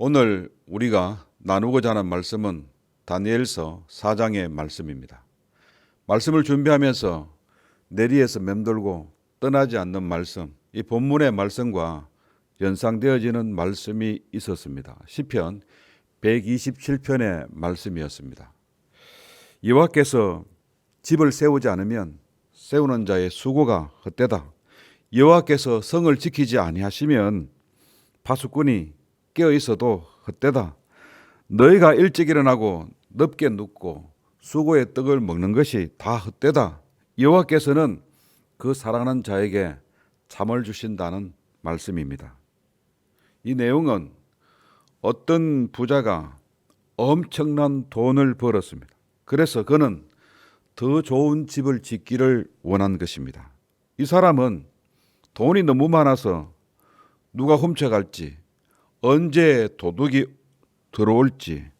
오늘 우리가 나누고자 하는 말씀은 다니엘서 4장의 말씀입니다. 말씀을 준비하면서 내리에서 맴돌고 떠나지 않는 말씀, 이 본문의 말씀과 연상되어지는 말씀이 있었습니다. 시편 127편의 말씀이었습니다. 여호와께서 집을 세우지 않으면 세우는 자의 수고가 헛되다. 여호와께서 성을 지키지 아니하시면 파수꾼이 깨어 있어도 헛되다. 너희가 일찍 일어나고 늦게 눕고 수고의 떡을 먹는 것이 다 헛되다. 여호와께서는 그 사랑하는 자에게 잠을 주신다는 말씀입니다. 이 내용은 어떤 부자가 엄청난 돈을 벌었습니다. 그래서 그는 더 좋은 집을 짓기를 원한 것입니다. 이 사람은 돈이 너무 많아서 누가 훔쳐갈지, 언제 도둑이 들어올지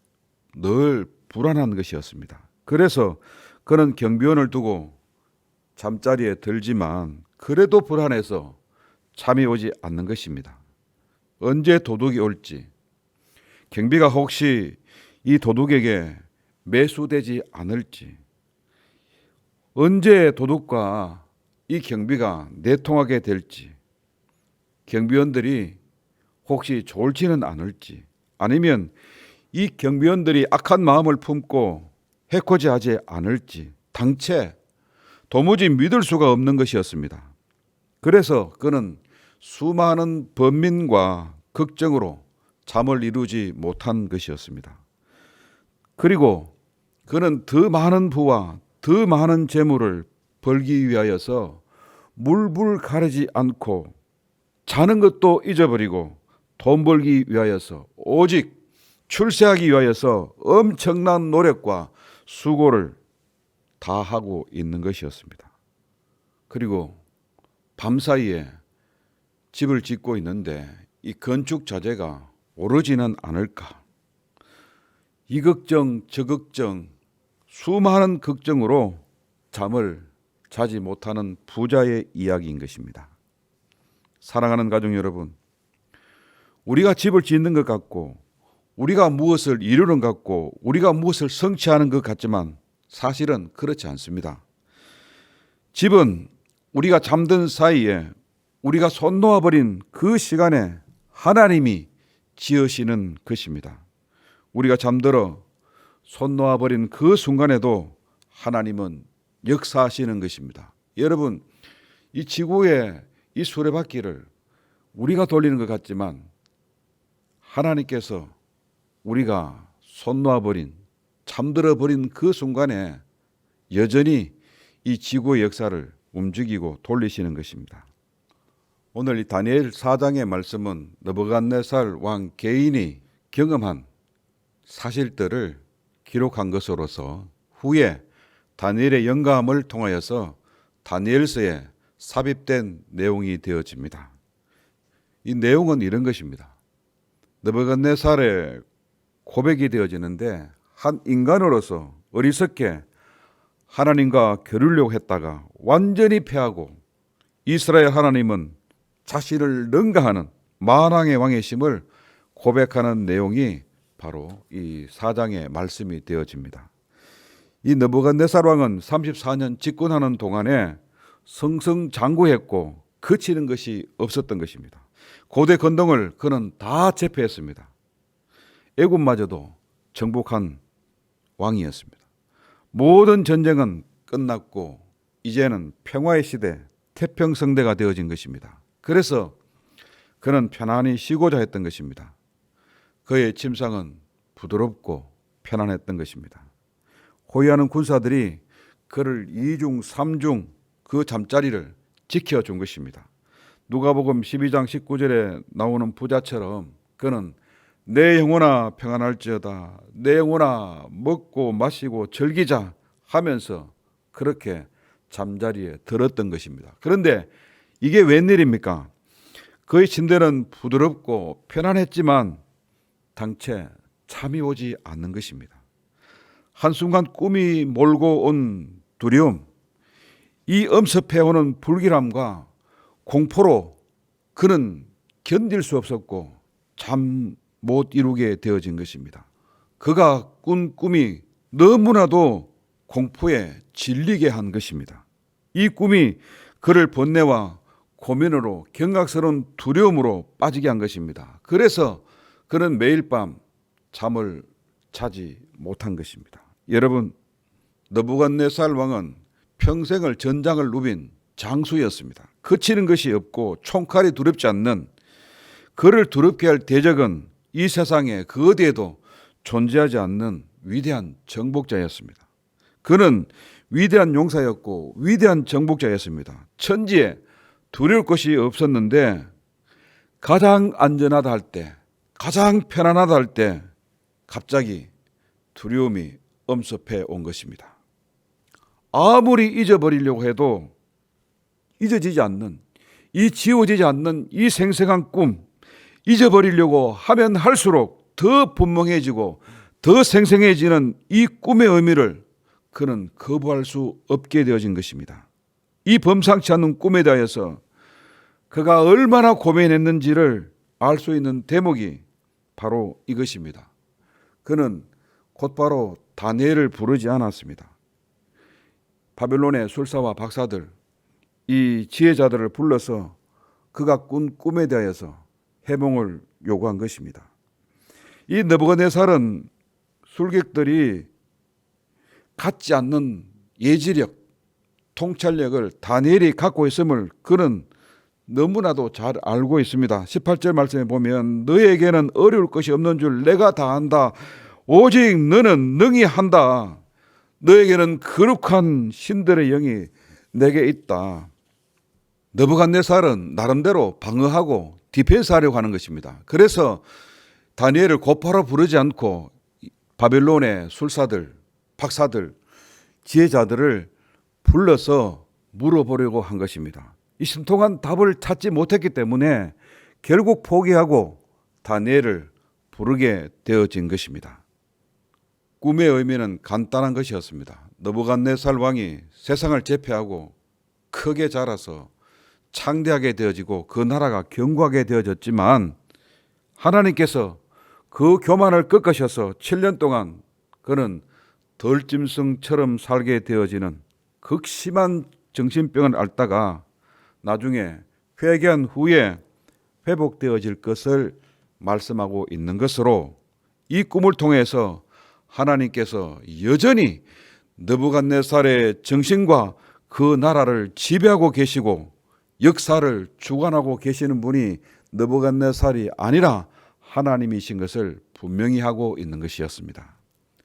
늘 불안한 것이었습니다. 그래서 그는 경비원을 두고 잠자리에 들지만 그래도 불안해서 잠이 오지 않는 것입니다. 언제 도둑이 올지, 경비가 혹시 이 도둑에게 매수되지 않을지, 언제 도둑과 이 경비가 내통하게 될지, 경비원들이 혹시 졸지는 않을지, 아니면 이 경비원들이 악한 마음을 품고 해코지하지 않을지 당최 도무지 믿을 수가 없는 것이었습니다. 그래서 그는 수많은 번민과 걱정으로 잠을 이루지 못한 것이었습니다. 그리고 그는 더 많은 부와 더 많은 재물을 벌기 위하여서 물불 가리지 않고 자는 것도 잊어버리고 돈 벌기 위하여서 오직 출세하기 위하여서 엄청난 노력과 수고를 다 하고 있는 것이었습니다. 그리고 밤사이에 집을 짓고 있는데 이 건축 자재가 오르지는 않을까, 이 걱정 저 걱정 수많은 걱정으로 잠을 자지 못하는 부자의 이야기인 것입니다. 사랑하는 가족 여러분, 우리가 집을 짓는 것 같고 우리가 무엇을 이루는 것 같고 우리가 무엇을 성취하는 것 같지만 사실은 그렇지 않습니다. 집은 우리가 잠든 사이에 우리가 손 놓아버린 그 시간에 하나님이 지으시는 것입니다. 우리가 잠들어 손 놓아버린 그 순간에도 하나님은 역사하시는 것입니다. 여러분, 이 지구의 이 수레바퀴를 우리가 돌리는 것 같지만 하나님께서 우리가 손 놓아버린, 잠들어버린 그 순간에 여전히 이 지구의 역사를 움직이고 돌리시는 것입니다. 오늘 이 다니엘 4장의 말씀은 느부갓네살 왕 개인이 경험한 사실들을 기록한 것으로서 후에 다니엘의 영감을 통하여서 다니엘서에 삽입된 내용이 되어집니다. 이 내용은 이런 것입니다. 느부갓네살의 고백이 되어지는데 한 인간으로서 어리석게 하나님과 겨루려고 했다가 완전히 패하고 이스라엘 하나님은 자신을 능가하는 만왕의 왕이심을 고백하는 내용이 바로 이 4장의 말씀이 되어집니다. 이 느부갓네살 왕은 34년 집권하는 동안에 승승장구했고 그치는 것이 없었던 것입니다. 고대 건동을 그는 다 제패했습니다. 애굽마저도 정복한 왕이었습니다. 모든 전쟁은 끝났고 이제는 평화의 시대, 태평성대가 되어진 것입니다. 그래서 그는 편안히 쉬고자 했던 것입니다. 그의 침상은 부드럽고 편안했던 것입니다. 호위하는 군사들이 그를 2중 3중 그 잠자리를 지켜준 것입니다. 누가복음 12장 19절에 나오는 부자처럼 그는 내 영혼아 평안할지어다, 내 영혼아 먹고 마시고 즐기자 하면서 그렇게 잠자리에 들었던 것입니다. 그런데 이게 웬일입니까? 그의 침대는 부드럽고 편안했지만 당최 잠이 오지 않는 것입니다. 한순간 꿈이 몰고 온 두려움, 이 엄습해오는 불길함과 공포로 그는 견딜 수 없었고 못 이루게 되어진 것입니다. 그가 꾼 꿈이 너무나도 공포에 질리게 한 것입니다. 이 꿈이 그를 번뇌와 고민으로 경각스러운 두려움으로 빠지게 한 것입니다. 그래서 그는 매일 밤 잠을 자지 못한 것입니다. 여러분, 느부갓네살 왕은 평생을 전장을 누빈 장수였습니다. 그치는 것이 없고 총칼이 두렵지 않는, 그를 두렵게 할 대적은 이 세상에 그 어디에도 존재하지 않는 위대한 정복자였습니다. 그는 위대한 용사였고 위대한 정복자였습니다. 천지에 두려울 것이 없었는데 가장 안전하다 할 때, 가장 편안하다 할 때 갑자기 두려움이 엄습해 온 것입니다. 아무리 잊어버리려고 해도 잊어지지 않는, 이 지워지지 않는 이 생생한 꿈, 잊어버리려고 하면 할수록 더 분명해지고 더 생생해지는 이 꿈의 의미를 그는 거부할 수 없게 되어진 것입니다. 이 범상치 않은 꿈에 대해서 그가 얼마나 고민했는지를 알 수 있는 대목이 바로 이것입니다. 그는 곧바로 다니엘을 부르지 않았습니다. 바벨론의 술사와 박사들, 이 지혜자들을 불러서 그가 꾼 꿈에 대하여서 해몽을 요구한 것입니다. 이 느부갓네살은 술객들이 갖지 않는 예지력, 통찰력을 다니엘이 갖고 있음을 그는 너무나도 잘 알고 있습니다. 18절 말씀에 보면 너에게는 어려울 것이 없는 줄 내가 다 안다. 오직 너는 능히 한다. 너에게는 거룩한 신들의 영이 내게 있다. 느부갓네살은 나름대로 방어하고 디펜스하려고 하는 것입니다. 그래서 다니엘을 곧바로 부르지 않고 바벨론의 술사들, 박사들, 지혜자들을 불러서 물어보려고 한 것입니다. 이 신통한 답을 찾지 못했기 때문에 결국 포기하고 다니엘을 부르게 되어진 것입니다. 꿈의 의미는 간단한 것이었습니다. 느부갓네살 왕이 세상을 제패하고 크게 자라서 창대하게 되어지고 그 나라가 견고하게 되어졌지만 하나님께서 그 교만을 꺾으셔서 7년 동안 그는 덜짐승처럼 살게 되어지는 극심한 정신병을 앓다가 나중에 회개한 후에 회복되어질 것을 말씀하고 있는 것으로 이 꿈을 통해서 하나님께서 여전히 느부갓네살의 정신과 그 나라를 지배하고 계시고 역사를 주관하고 계시는 분이 느부갓네살이 아니라 하나님이신 것을 분명히 하고 있는 것이었습니다.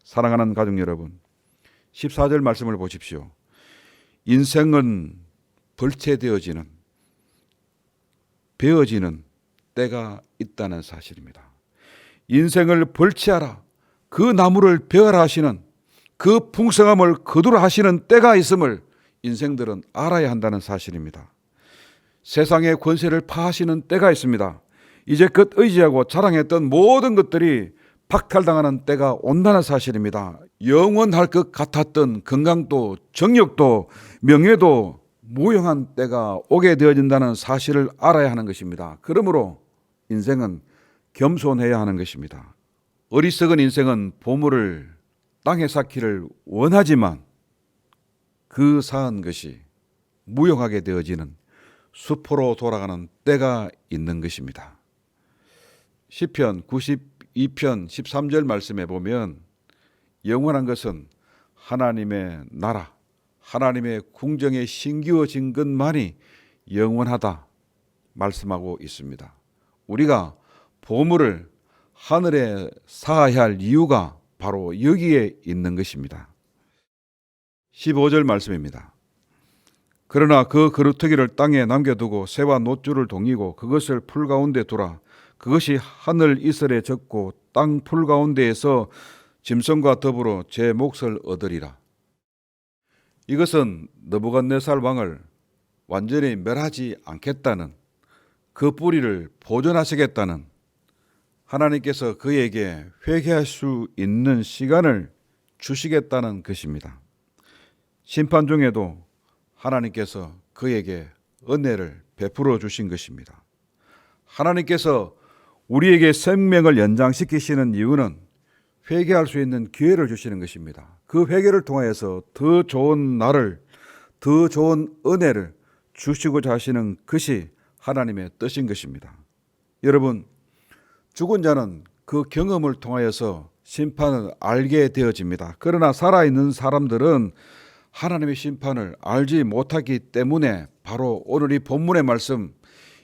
사랑하는 가족 여러분, 14절 말씀을 보십시오. 인생은 벌채되어지는, 베어지는 때가 있다는 사실입니다. 인생을 벌채하라, 그 나무를 베어라 하시는, 그 풍성함을 거두라 하시는 때가 있음을 인생들은 알아야 한다는 사실입니다. 세상의 권세를 파하시는 때가 있습니다. 이제껏 의지하고 자랑했던 모든 것들이 박탈당하는 때가 온다는 사실입니다. 영원할 것 같았던 건강도 정력도 명예도 무용한 때가 오게 되어진다는 사실을 알아야 하는 것입니다. 그러므로 인생은 겸손해야 하는 것입니다. 어리석은 인생은 보물을 땅에 쌓기를 원하지만 그 쌓은 것이 무용하게 되어지는 수포로 돌아가는 때가 있는 것입니다. 시편 92편 13절 말씀에 보면 영원한 것은 하나님의 나라, 하나님의 궁정에 심기어진 것만이 영원하다 말씀하고 있습니다. 우리가 보물을 하늘에 쌓아야 할 이유가 바로 여기에 있는 것입니다. 15절 말씀입니다. 그러나 그 그루터기를 땅에 남겨두고 새와 놋줄을 동이고 그것을 풀 가운데 두라. 그것이 하늘 이슬에 젖고 땅 풀 가운데에서 짐승과 더불어 제 몫을 얻으리라. 이것은 느부갓네살 왕을 완전히 멸하지 않겠다는, 그 뿌리를 보존하시겠다는, 하나님께서 그에게 회개할 수 있는 시간을 주시겠다는 것입니다. 심판 중에도 하나님께서 그에게 은혜를 베풀어 주신 것입니다. 하나님께서 우리에게 생명을 연장시키시는 이유는 회개할 수 있는 기회를 주시는 것입니다. 그 회개를 통하여서 더 좋은 날을, 더 좋은 은혜를 주시고자 하시는 것이 하나님의 뜻인 것입니다. 여러분, 죽은 자는 그 경험을 통하여서 심판을 알게 되어집니다. 그러나 살아있는 사람들은 하나님의 심판을 알지 못하기 때문에 바로 오늘 이 본문의 말씀,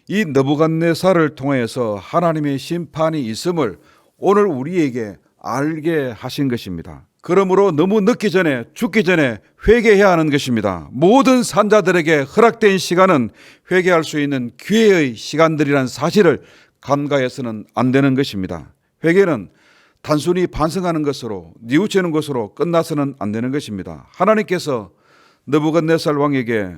이 느부갓네살을 통해서 하나님의 심판이 있음을 오늘 우리에게 알게 하신 것입니다. 그러므로 너무 늦기 전에, 죽기 전에 회개해야 하는 것입니다. 모든 산자들에게 허락된 시간은 회개할 수 있는 기회의 시간들이라는 사실을 간과해서는 안 되는 것입니다. 회개는 단순히 반성하는 것으로, 뉘우치는 것으로 끝나서는 안 되는 것입니다. 하나님께서 느부갓네살 왕에게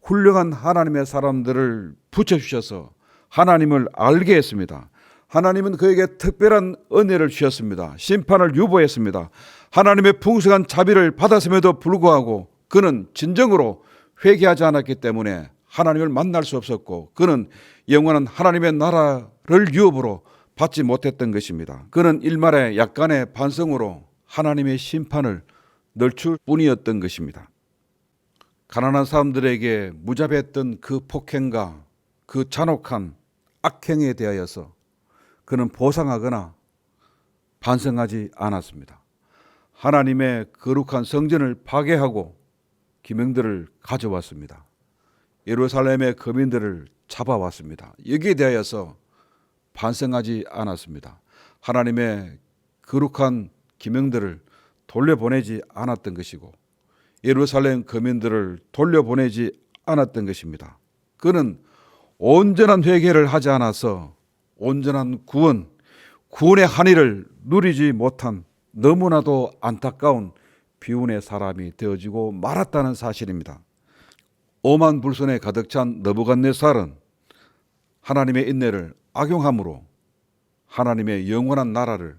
훌륭한 하나님의 사람들을 붙여주셔서 하나님을 알게 했습니다. 하나님은 그에게 특별한 은혜를 주셨습니다. 심판을 유보했습니다. 하나님의 풍성한 자비를 받았음에도 불구하고 그는 진정으로 회개하지 않았기 때문에 하나님을 만날 수 없었고, 그는 영원한 하나님의 나라를 유업으로 받지 못했던 것입니다. 그는 일말의 약간의 반성으로 하나님의 심판을 늦출 뿐이었던 것입니다. 가난한 사람들에게 무자비했던 그 폭행과 그 잔혹한 악행에 대하여서 그는 보상하거나 반성하지 않았습니다. 하나님의 거룩한 성전을 파괴하고 기명들을 가져왔습니다. 예루살렘의 거민들을 잡아왔습니다. 여기에 대하여서 반성하지 않았습니다. 하나님의 거룩한 기명들을 돌려보내지 않았던 것이고 예루살렘 거민들을 돌려보내지 않았던 것입니다. 그는 온전한 회개를 하지 않아서 온전한 구원의 한의를 누리지 못한 너무나도 안타까운 비운의 사람이 되어지고 말았다는 사실입니다. 오만 불손에 가득 찬 느부갓네살은 하나님의 인내를 악용함으로 하나님의 영원한 나라를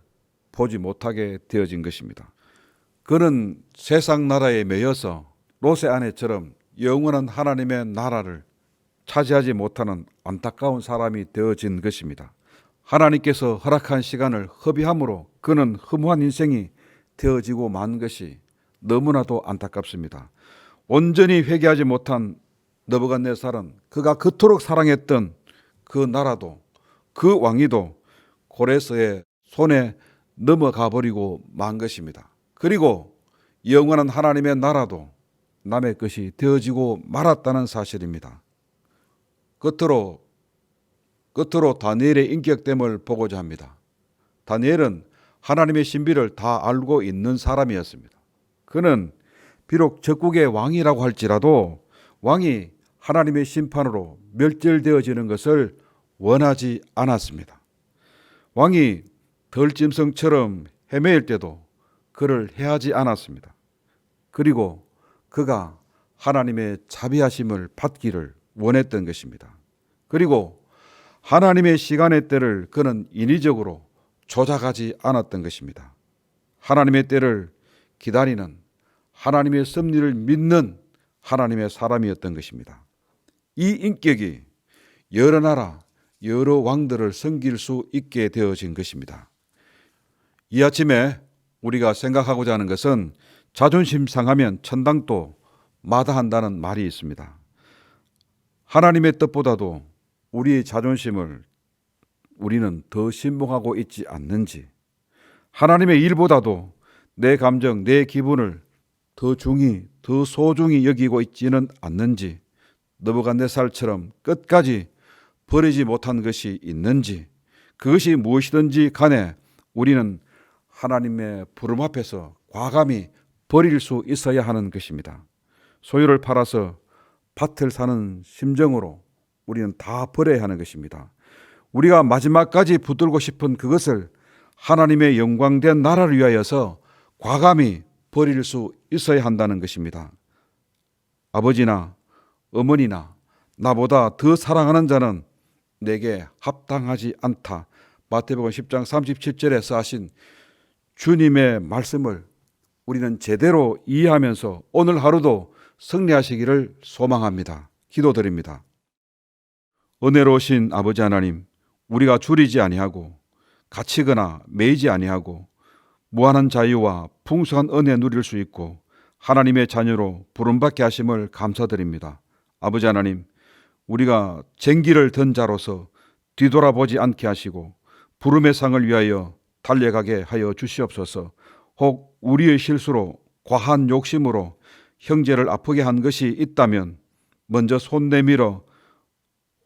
보지 못하게 되어진 것입니다. 그는 세상 나라에 매여서 롯의 아내처럼 영원한 하나님의 나라를 차지하지 못하는 안타까운 사람이 되어진 것입니다. 하나님께서 허락한 시간을 허비함으로 그는 허무한 인생이 되어지고 만 것이 너무나도 안타깝습니다. 온전히 회개하지 못한 느부갓네살은 그가 그토록 사랑했던 그 나라도 그 왕위도 고레스의 손에 넘어가 버리고 만 것입니다. 그리고 영원한 하나님의 나라도 남의 것이 되어지고 말았다는 사실입니다. 끝으로 다니엘의 인격됨을 보고자 합니다. 다니엘은 하나님의 신비를 다 알고 있는 사람이었습니다. 그는 비록 적국의 왕이라고 할지라도 왕이 하나님의 심판으로 멸절되어지는 것을 원하지 않았습니다. 왕이 덜짐승처럼 헤매일 때도 그를 해하지 않았습니다. 그리고 그가 하나님의 자비하심을 받기를 원했던 것입니다. 그리고 하나님의 시간의 때를 그는 인위적으로 조작하지 않았던 것입니다. 하나님의 때를 기다리는, 하나님의 섭리를 믿는 하나님의 사람이었던 것입니다. 이 인격이 여러 나라, 여러 왕들을 섬길 수 있게 되어진 것입니다. 이 아침에 우리가 생각하고자 하는 것은 자존심 상하면 천당도 마다한다는 말이 있습니다. 하나님의 뜻보다도 우리의 자존심을 우리는 더 신봉하고 있지 않는지, 하나님의 일보다도 내 감정, 내 기분을 더 소중히 여기고 있지는 않는지, 느부갓네살처럼 끝까지 버리지 못한 것이 있는지, 그것이 무엇이든지 간에 우리는 하나님의 부름 앞에서 과감히 버릴 수 있어야 하는 것입니다. 소유를 팔아서 밭을 사는 심정으로 우리는 다 버려야 하는 것입니다. 우리가 마지막까지 붙들고 싶은 그것을 하나님의 영광된 나라를 위하여서 과감히 버릴 수 있어야 한다는 것입니다. 아버지나 어머니나 나보다 더 사랑하는 자는 내게 합당하지 않다. 마태복음 10장 37절에서 하신 주님의 말씀을 우리는 제대로 이해하면서 오늘 하루도 승리하시기를 소망합니다. 기도드립니다. 은혜로우신 아버지 하나님, 우리가 줄이지 아니하고 갇히거나 매이지 아니하고 무한한 자유와 풍성한 은혜 누릴 수 있고 하나님의 자녀로 부름받게 하심을 감사드립니다. 아버지 하나님, 우리가 쟁기를 든 자로서 뒤돌아보지 않게 하시고 부름의 상을 위하여 달려가게 하여 주시옵소서. 혹 우리의 실수로 과한 욕심으로 형제를 아프게 한 것이 있다면 먼저 손 내밀어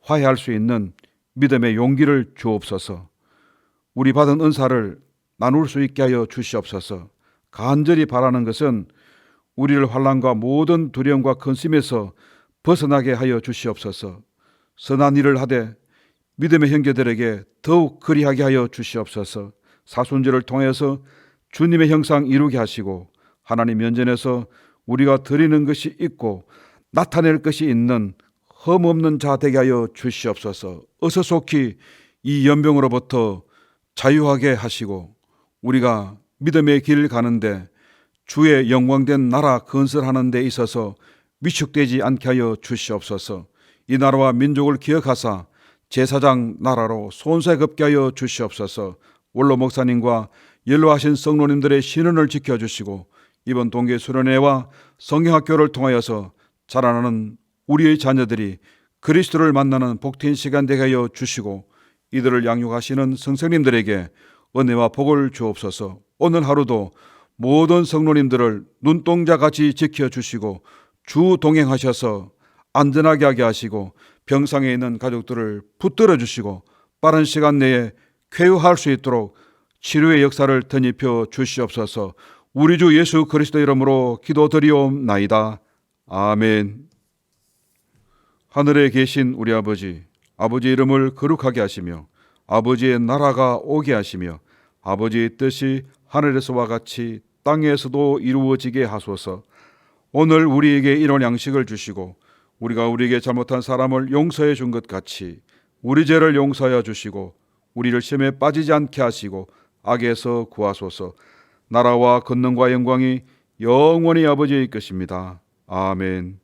화해할 수 있는 믿음의 용기를 주옵소서. 우리 받은 은사를 나눌 수 있게 하여 주시옵소서. 간절히 바라는 것은 우리를 환난과 모든 두려움과 근심에서 벗어나게 하여 주시옵소서. 선한 일을 하되 믿음의 형제들에게 더욱 그리하게 하여 주시옵소서. 사순절을 통해서 주님의 형상 이루게 하시고 하나님 면전에서 우리가 드리는 것이 있고 나타낼 것이 있는 흠없는 자 되게 하여 주시옵소서. 어서 속히 이 연병으로부터 자유하게 하시고 우리가 믿음의 길 가는데 주의 영광된 나라 건설하는 데 있어서 위축되지 않게 하여 주시옵소서. 이 나라와 민족을 기억하사 제사장 나라로 손새겁게 하여 주시옵소서. 원로 목사님과 연로하신 성로님들의 신원을 지켜주시고 이번 동계 수련회와 성경학교를 통하여서 자라나는 우리의 자녀들이 그리스도를 만나는 복된 시간 되게 하여 주시고 이들을 양육하시는 선생님들에게 은혜와 복을 주옵소서. 오늘 하루도 모든 성도님들을 눈동자같이 지켜주시고 주 동행하셔서 안전하게 하게 하시고 병상에 있는 가족들을 붙들어 주시고 빠른 시간 내에 쾌유할 수 있도록 치료의 역사를 덧입혀 주시옵소서. 우리 주 예수 그리스도 이름으로 기도드리옵나이다. 아멘. 하늘에 계신 우리 아버지, 아버지 이름을 거룩하게 하시며 아버지의 나라가 오게 하시며 아버지의 뜻이 하늘에서와 같이 땅에서도 이루어지게 하소서. 오늘 우리에게 이런 양식을 주시고 우리가 우리에게 잘못한 사람을 용서해 준 것 같이 우리 죄를 용서하여 주시고 우리를 시험에 빠지지 않게 하시고 악에서 구하소서. 나라와 권능과 영광이 영원히 아버지의 것입니다. 아멘.